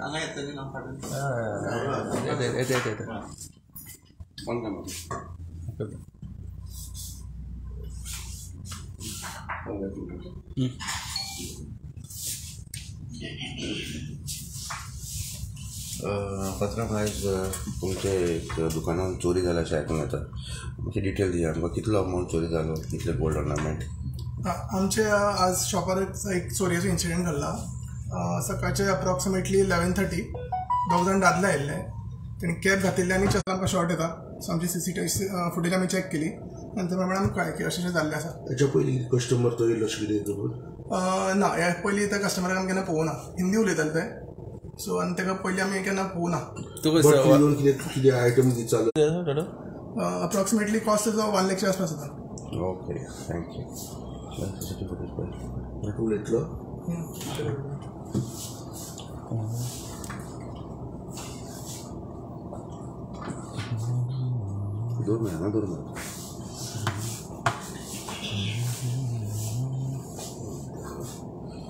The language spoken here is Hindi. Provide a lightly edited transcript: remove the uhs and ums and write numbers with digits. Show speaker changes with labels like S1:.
S1: हांगा येतली ना फाटून
S2: येते
S1: फोन कर
S3: पात्रांव आयज तुमचे एक दुकानान चोरी जाला अशें आयकूंक येता. मातशी डिटेल दिया आमकां. कितलो अमावंट चोरी जालो, कितले गोल्ड ऑर्नामेंट?
S4: आमचे आज शॉपार एक चोरयेचो इन्सिडेंट घडला. सकाळचे अप्रॉक्सिमेटली 11:30 दोग जाण दादले आयिल्ले. तेणी कॅप घातिल्ली आनी चश्मा आमकां शॉर्ट येता. सो आमची CCTV फुटेज आमी चॅक केली. नंतर प्रमाणे आमकां कळ्ळें की अशें जाल्लें आसा.
S5: हेच्या पयलीं कस्टमर तो येयलो अशें कितें खबर?
S4: ना, ह्या पयलीं त्या कस्टमराक आमी केन्ना पळोवना. हिंदी उलयताले ते. सो आनी ताका पयलीं आमी केन्ना पळोवना.
S5: कितें आयटम चालू?
S4: अप्रॉक्सिमेटली कॉस्ट जो 1 लाखच्या आसपास जाता.
S3: Okay, thank you. CCTV फुटेज पळय.
S5: टूल येतलो?
S3: दोन मिनट.